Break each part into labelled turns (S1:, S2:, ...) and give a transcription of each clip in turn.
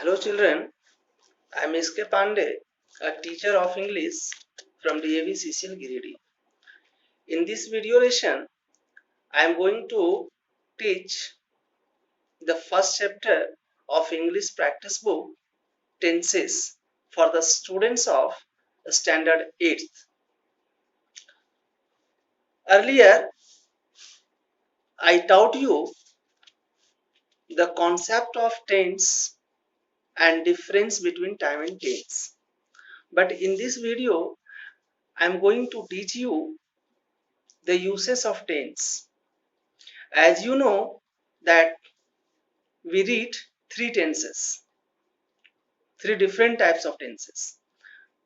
S1: Hello children, I am S.K. Pandey, a teacher of English from DAV CCL Giridi. In this video lesson, I am going to teach the first chapter of English practice book, Tenses, for the students of Standard 8th. Earlier, I taught you the concept of tense and difference between time and tense. But in this video, I am going to teach you the uses of tense. As you know that we read three tenses, three different types of tenses: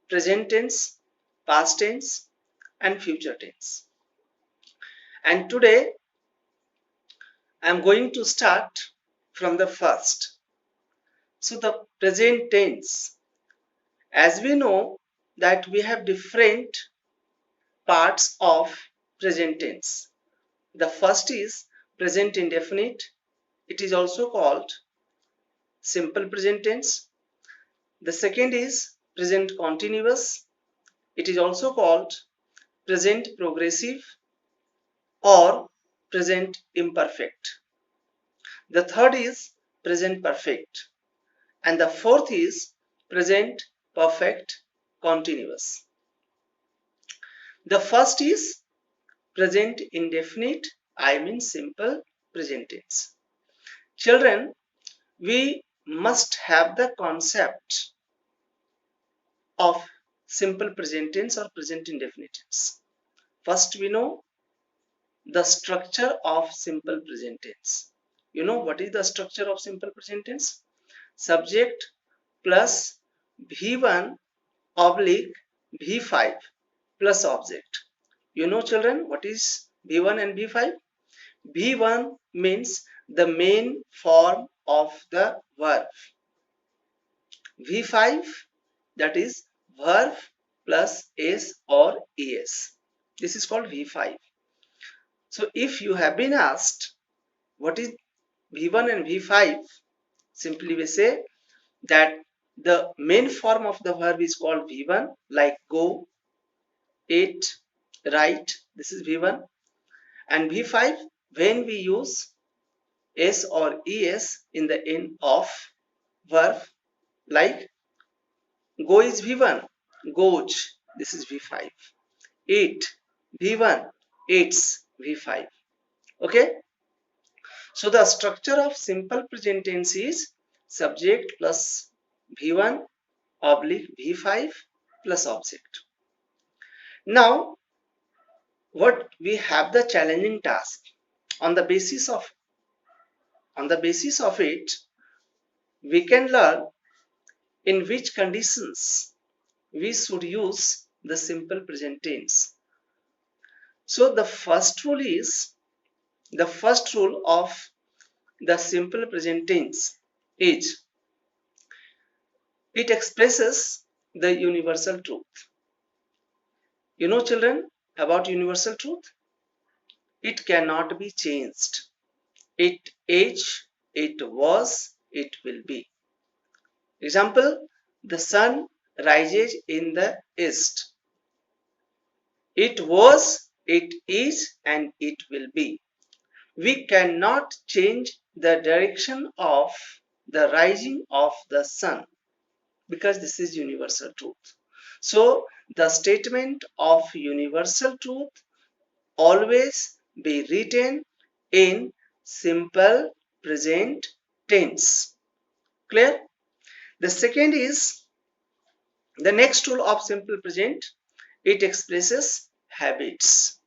S1: present tense, past tense, and future tense. And today I am going to start from the first. So the present tense, as we know that we have different parts of present tense. The first is present indefinite. It is also called simple present tense. The second is present continuous. It is also called present progressive or present imperfect. The third is present perfect. And the fourth is present perfect continuous. The first is present indefinite, I mean simple present tense. Children, we must have the concept of simple present tense or present indefinite tense. First, we know the structure of simple present tense. You know what is the structure of simple present tense? Subject plus V1 oblique V5 plus object. You know children what is V1 and V5? V1 means the main form of the verb. V5, that is verb plus s or es. This is called V5. So if you have been asked what is V1 and V5, simply we say that the main form of the verb is called V1, like go, eat, write. This is V1. And V5, when we use s or es in the end of verb, like go is V1, goes, this is V5. Eat, V1, eats, V5. Okay. So the structure of simple present tense is subject plus V1 oblique V5 plus object. Now, what we have the challenging task on the basis of it, we can learn in which conditions we should use the simple present tense. So the first rule of the simple present tense is it expresses the universal truth. You know children about universal truth? It cannot be changed. It is, it was, it will be. Example, the sun rises in the east. It was, it is, and it will be. We cannot change the direction of the rising of the sun because this is universal truth. So the statement of universal truth always be written in simple present tense. Clear? The second is the next rule of simple present. It expresses habits.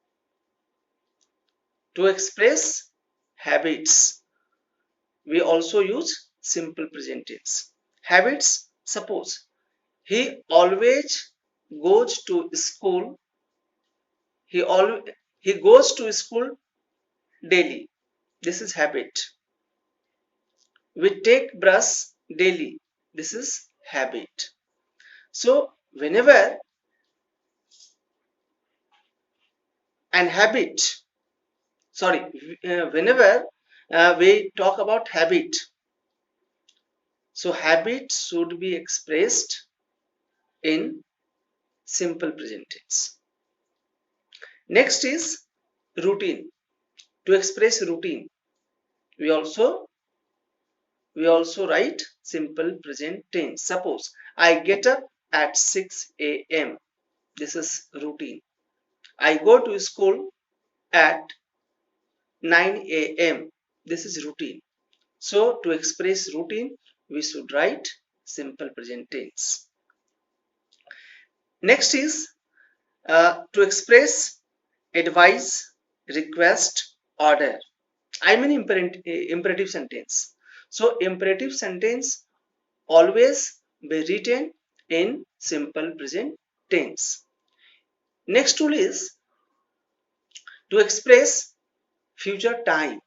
S1: To express habits, we also use simple present tense. Habits, suppose he always goes to school. He goes to school daily. This is habit. We take brush daily. This is habit. So whenever an habit, whenever we talk about habit, So habits should be expressed in simple present tense. Next is routine. To express routine, we also write simple present tense. Suppose I get up at 6 a.m. This is routine. I go to school at 9 a.m. This is routine. So to express routine, we should write simple present tense. Next is to express advice, request, order. I mean imperative sentence. So imperative sentence always be written in simple present tense. Next tool is to express future time.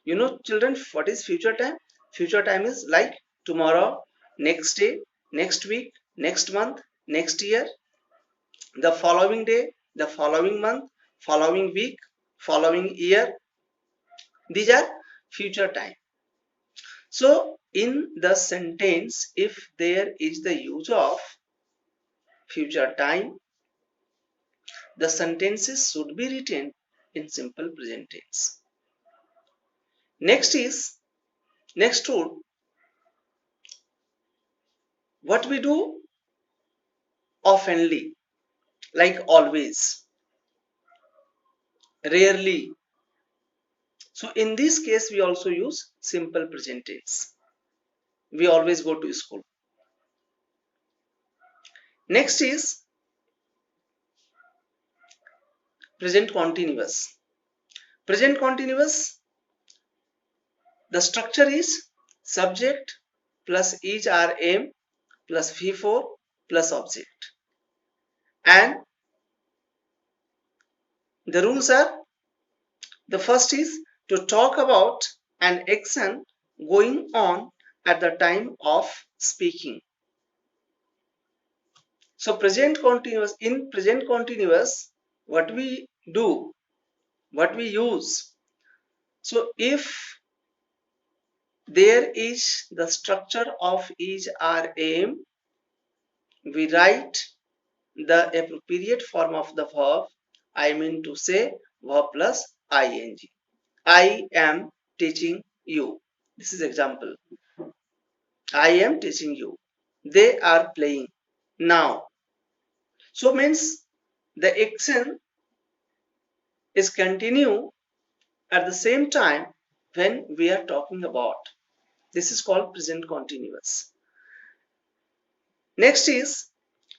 S1: You know, children, what is future time? Future time is like tomorrow, next day, next week, next month, next year, the following day, the following month, following week, following year. These are future time. So in the sentence, if there is the use of future time, the sentences should be written in simple present tense. Next rule, what we do oftenly, like always, rarely. So in this case, we also use simple present tense. We always go to school. Next is present continuous. Present continuous, the structure is subject plus is plus V4 plus object. And the rules are, the first is to talk about an action going on at the time of speaking. So in present continuous, what we do, what we use. So if there is the structure of is we write the appropriate form of the verb. I mean to say verb plus ing. I am teaching you. This is example. I am teaching you. They are playing now. So means the action is continue at the same time when we are talking about. This is called present continuous. Next is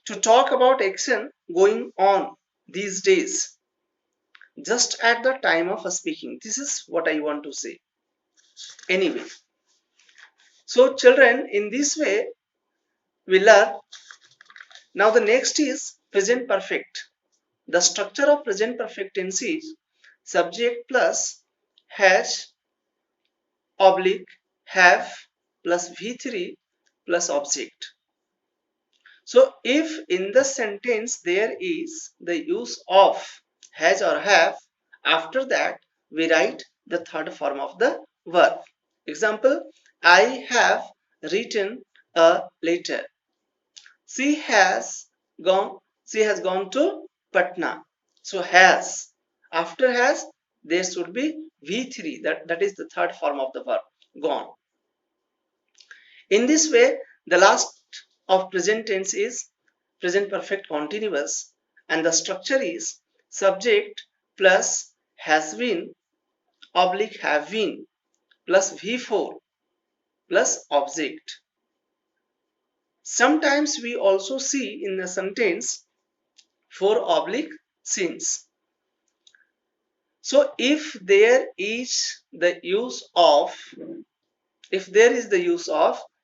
S1: to talk about action going on these days just at the time of speaking. This is what I want to say. Anyway, so children, in this way we learn. Now the next is present perfect. The structure of present perfect tense is subject plus has oblique have plus V3 plus object. So if in the sentence there is the use of has or have, after that we write the third form of the verb. Example, I have written a letter. She has gone to Patna. So has, after has, there should be V3, that is the third form of the verb, gone. In this way, the last of present tense is present perfect continuous, and the structure is subject plus has been oblique have been plus V4 plus object. Sometimes we also see in the sentence for oblique since. So if there is the use of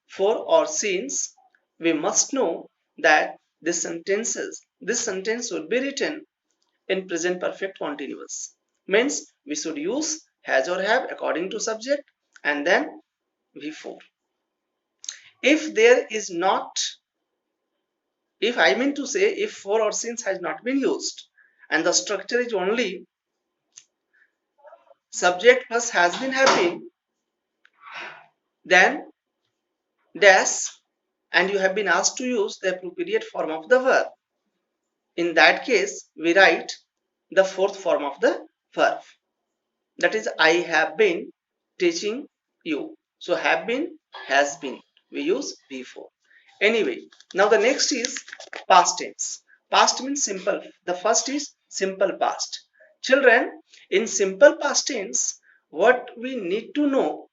S1: for or since, we must know that this sentence would be written in present perfect continuous. Means we should use has or have according to subject and then V4. If there is not, if I mean to say, if for or since has not been used and the structure is only subject plus has been, then dash, and you have been asked to use the appropriate form of the verb. In that case, we write the fourth form of the verb. That is, I have been teaching you. So have been, has been. We use before. Anyway, now the next is past tense. Past means simple. The first is simple past. Children, in simple past tense, what we need to know,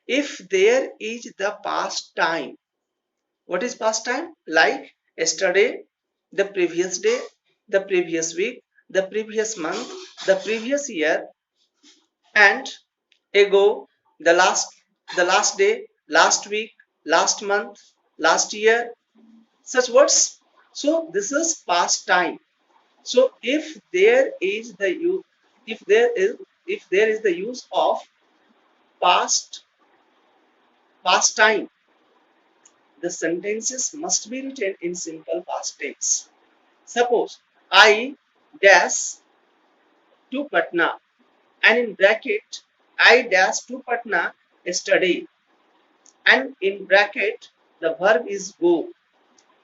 S1: if there is the past time. What is past time? Like yesterday, the previous day, the previous week, the previous month, the previous year, and ago, the last day, last week, last month, last year, such words. So this is past time. So if there is the use, if there is the use of past past time, the sentences must be written in simple past tense. Suppose I dash to Patna, and in bracket I dash to Patna yesterday, and in bracket the verb is go.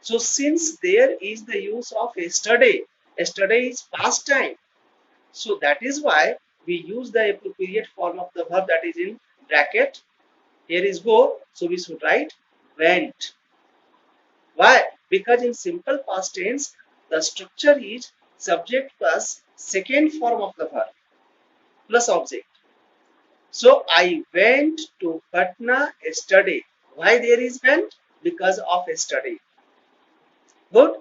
S1: So since there is the use of yesterday, yesterday is past time. So that is why we use the appropriate form of the verb, that is in bracket. Here is go. So we should write went. Why? Because in simple past tense, the structure is subject plus second form of the verb plus object. So I went to Patna yesterday. Why there is went? Because of yesterday. Good.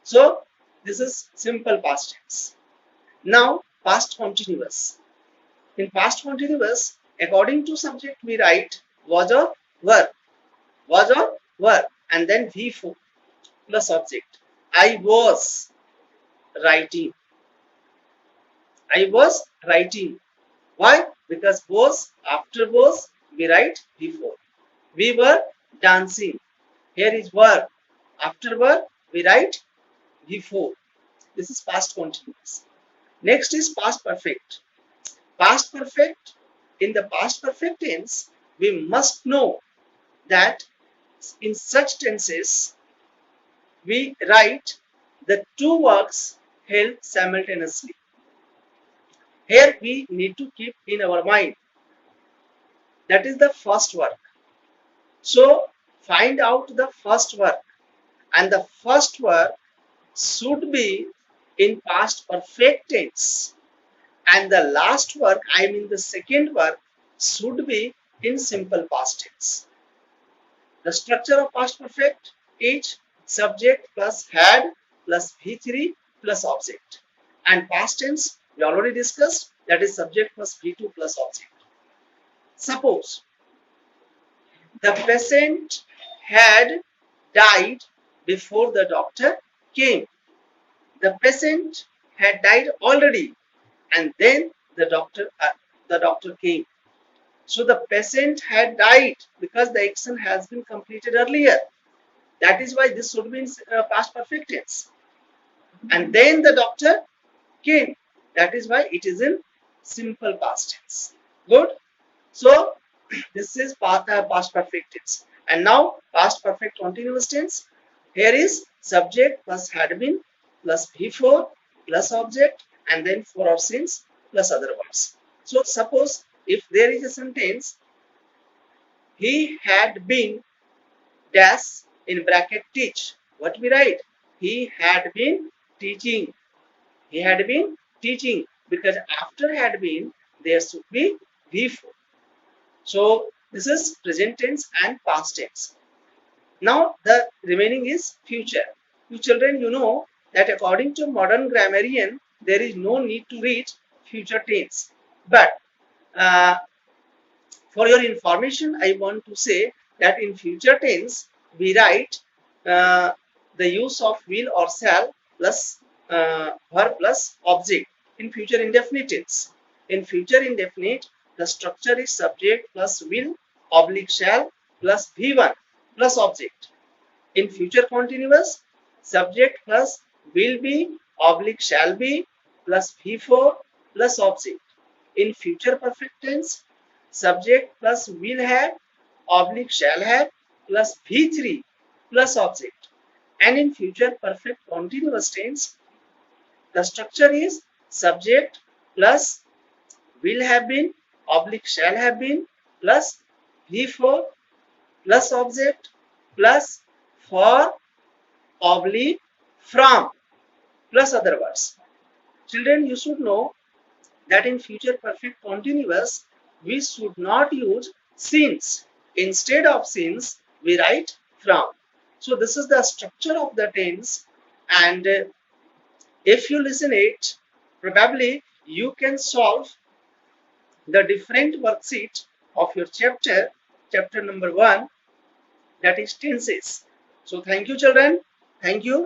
S1: So this is simple past tense. Now past continuous. In past continuous, according to subject, we write was or were, was or were, and then V4 plus object. I was writing. I was writing. Why? Because was, after was, we write before. We were dancing. Here is were. After were, we write before. This is past continuous. Next is past perfect. Past perfect. In the past perfect tense, we must know that in such tenses, we write the two works held simultaneously. Here we need to keep in our mind, that is the first work. So find out the first work, and the first work should be in past perfect tense, and the last work, I mean the second work, should be in simple past tense. The structure of past perfect is subject plus had plus V3 plus object, and past tense we already discussed, that is subject plus V2 plus object. Suppose the patient had died before the doctor came. The patient had died already, and then the doctor came. So the patient had died because the action has been completed earlier. That is why this should be in past perfect tense. And then the doctor came. That is why it is in simple past tense. Good. So this is past perfect tense. And now past perfect continuous tense. Here is subject plus had been plus before plus object, and then for or since plus other words. So suppose if there is a sentence, he had been dash in bracket teach. What we write? He had been teaching. He had been teaching, because after had been there should be before. So this is present tense and past tense. Now the remaining is future. You children, you know that according to modern grammarian, there is no need to read future tense. But for your information, I want to say that in future tense, we write uh, the use of will or shall plus verb plus object in future indefinite tense. In future indefinite, the structure is subject plus will oblique shall plus V1 plus object. In future continuous, subject plus will be oblique shall be plus V4 plus object. In future perfect tense, subject plus will have oblique shall have plus V3 plus object. And in future perfect continuous tense, the structure is subject plus will have been oblique shall have been plus V4 plus object plus for oblique from plus other words. Children, you should know that in future perfect continuous, we should not use since. Instead of since, we write from. So this is the structure of the tense, and if you listen it, probably you can solve the different worksheet of your chapter number 1, that is tenses. So thank you children. Thank you.